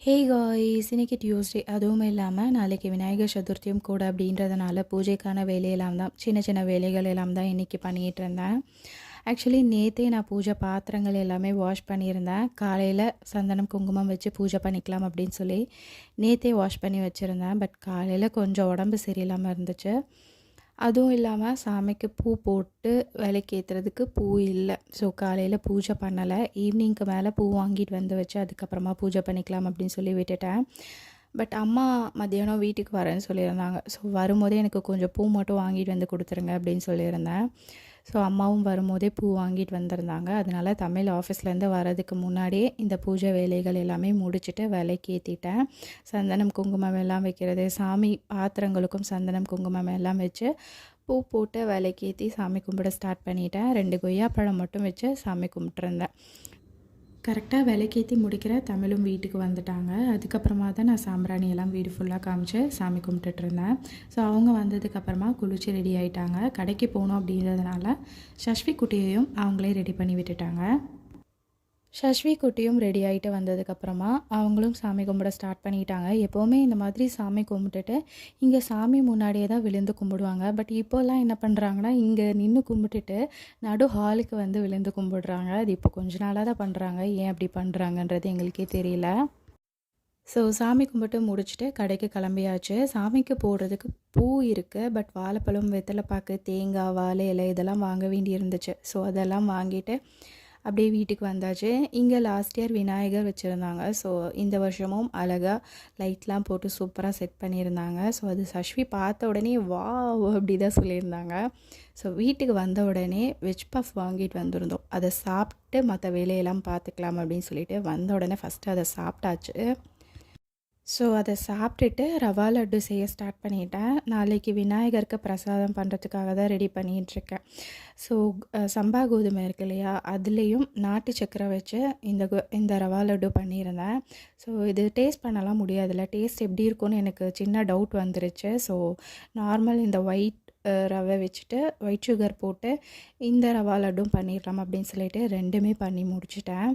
Hey guys, இன்னைக்கு Tuesday. அதுவும் இல்லாமல் நாளைக்கு விநாயகர் சதுர்த்தியும் கூட அப்படின்றதுனால பூஜைக்கான வேலையெல்லாம் தான், சின்ன சின்ன வேலைகள் எல்லாம் தான் இன்றைக்கி பண்ணிகிட்டு இருந்தேன். ஆக்சுவலி நேற்றே நான் பூஜை பாத்திரங்கள் எல்லாமே வாஷ் பண்ணியிருந்தேன். காலையில் சந்தனம் குங்குமம் வச்சு பூஜை பண்ணிக்கலாம் அப்படின்னு சொல்லி நேற்றே வாஷ் பண்ணி வச்சுருந்தேன். பட் காலையில் கொஞ்சம் உடம்பு சரியில்லாமல் இருந்துச்சு. அதுவும் இல்லாமல் சாமிக்கு பூ போட்டு விளக்கேற்றுறதுக்கு பூ இல்லை. ஸோ காலையில் பூஜை பண்ணலை. ஈவினிங்க்கு மேலே பூ வாங்கிட்டு வந்து வச்சு அதுக்கப்புறமா பூஜை பண்ணிக்கலாம் அப்படின்னு சொல்லி விட்டுட்டேன். பட் அம்மா மத்தியானம் வீட்டுக்கு வரேன்னு சொல்லியிருந்தாங்க. ஸோ வரும்போதே எனக்கு கொஞ்சம் பூ மட்டும் வாங்கிட்டு வந்து கொடுத்துருங்க அப்படின்னு சொல்லியிருந்தேன். ஸோ அம்மாவும் வரும்போதே பூ வாங்கிட்டு வந்திருந்தாங்க. அதனால் தமிழ் ஆஃபீஸ்லேருந்து வரதுக்கு முன்னாடியே இந்த பூஜை வேலைகள் எல்லாமே முடிச்சுட்டு விளக்கேற்றிட்டேன். சந்தனம் குங்குமம் எல்லாம் வைக்கிறது, சாமி பாத்திரங்களுக்கும் சந்தனம் குங்குமம் எல்லாம் வச்சு பூ போட்டு விளக்கேற்றி சாமி கும்பிட ஸ்டார்ட் பண்ணிட்டேன். 2 கொய்யாப்பழம் மட்டும் வச்சு சாமி கும்பிட்டுருந்தேன். கரெக்டாக விளக்கேற்றி முடிக்கிற தமிழும் வீட்டுக்கு வந்துட்டாங்க. அதுக்கப்புறமா தான் நான் சாம்பிராணியெல்லாம் வீடு ஃபுல்லாக காமிச்சு சாமி கும்பிட்டுட்ருந்தேன். ஸோ அவங்க வந்ததுக்கப்புறமா குளிச்சு ரெடி ஆகிட்டாங்க. கடைக்கு போகணும் அப்படின்றதுனால சஷ்வி குட்டியையும் அவங்களே ரெடி பண்ணி விட்டுட்டாங்க. சஷ்வி குட்டியும் ரெடி ஆகிட்டு வந்ததுக்கப்புறமா அவங்களும் சாமி கும்பிட ஸ்டார்ட் பண்ணிட்டாங்க. எப்போவுமே இந்த மாதிரி சாமி கும்பிட்டுட்டு இங்கே சாமி முன்னாடியே தான் விழுந்து கும்பிடுவாங்க. பட் இப்போல்லாம் என்ன பண்ணுறாங்கன்னா, இங்கே நின்று கும்பிட்டுட்டு நடு ஹாலுக்கு வந்து விழுந்து கும்பிடுறாங்க. அது இப்போ கொஞ்ச நாளாக தான் பண்ணுறாங்க. ஏன் அப்படி பண்ணுறாங்கன்றது எங்களுக்கே தெரியல. ஸோ சாமி கும்பிட்டு முடிச்சுட்டு கடைக்கு கிளம்பியாச்சு. சாமிக்கு போடுறதுக்கு பூ இருக்குது. பட் வாழைப்பழம், வெத்தலைப்பாக்கு, தேங்காய், வாழை இலை இதெல்லாம் வாங்க வேண்டி இருந்துச்சு. ஸோ அதெல்லாம் வாங்கிட்டு அப்படியே வீட்டுக்கு வந்தாச்சு. இங்கே லாஸ்ட் இயர் விநாயகர் வச்சுருந்தாங்க. ஸோ இந்த வருஷமும் அழகாக லைட்லாம் போட்டு சூப்பராக செட் பண்ணியிருந்தாங்க. ஸோ அது சஷ்வி பார்த்த உடனே வாவ் அப்படி தான் சொல்லியிருந்தாங்க. ஸோ வீட்டுக்கு வந்த உடனே வெஜ் பஃப் வாங்கிட்டு வந்திருந்தோம். அதை சாப்பிட்டு மற்ற வேலையெல்லாம் பார்த்துக்கலாம் அப்படின்னு சொல்லிட்டு வந்த உடனே ஃபஸ்ட்டு அதை சாப்பிட்டாச்சு. ஸோ அதை சாப்பிட்டுட்டு ரவா லட்டு செய்ய ஸ்டார்ட் பண்ணிட்டேன். நாளைக்கு விநாயகருக்கு பிரசாதம் பண்ணுறதுக்காக தான் ரெடி பண்ணிகிட்ருக்கேன். ஸோ சம்பா கோதுமை இருக்கு இல்லையா, அதுலேயும் நாட்டு சக்கரை வச்சு இந்த ரவா லட்டு பண்ணியிருந்தேன். ஸோ இது டேஸ்ட் பண்ணலாம் முடியாதுல்ல, டேஸ்ட் எப்படி இருக்கும்னு எனக்கு சின்ன டவுட் வந்துருச்சு. ஸோ நார்மல் இந்த ஒயிட் ரவை வச்சுட்டு ஒயிட் சுகர் போட்டு இந்த ரவா லட்டும் பண்ணிடலாம் அப்படின்னு சொல்லிட்டு 2மே பண்ணி முடிச்சிட்டேன்.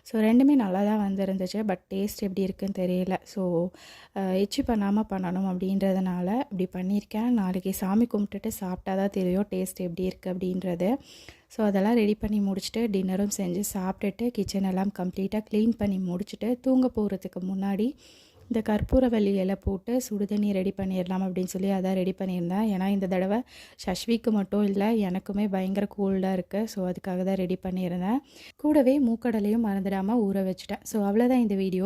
ஸோ 2மே நல்லா தான் வந்துருந்துச்சு. பட் டேஸ்ட் எப்படி இருக்குன்னு தெரியல. ஸோ எச்சி பண்ணாமல் பண்ணணும் அப்படின்றதுனால இப்படி பண்ணியிருக்கேன். நாளைக்கு சாமி கும்பிட்டுட்டு சாப்பிட்டா தான் தெரியும் டேஸ்ட் எப்படி இருக்குது அப்படின்றது. ஸோ அதெல்லாம் ரெடி பண்ணி முடிச்சுட்டு டின்னரும் செஞ்சு சாப்பிட்டுட்டு கிச்சன் எல்லாம் கம்ப்ளீட்டாக க்ளீன் பண்ணி முடிச்சுட்டு தூங்க போகிறதுக்கு முன்னாடி இந்த கற்பூரவள்ளி இலை போட்டு சுடுதண்ணி ரெடி பண்ணிடலாம் அப்படின்னு சொல்லி அதான் ரெடி பண்ணியிருந்தேன். ஏன்னா இந்த தடவை சஷ்விக்கு மட்டும் இல்லை, எனக்குமே பயங்கர கோல்டாக இருக்குது. ஸோ அதுக்காக தான் ரெடி பண்ணியிருந்தேன். கூடவே மூக்கடலையும் மறந்துடாமல் ஊற வச்சுட்டேன். ஸோ அவ்வளோதான் இந்த வீடியோ.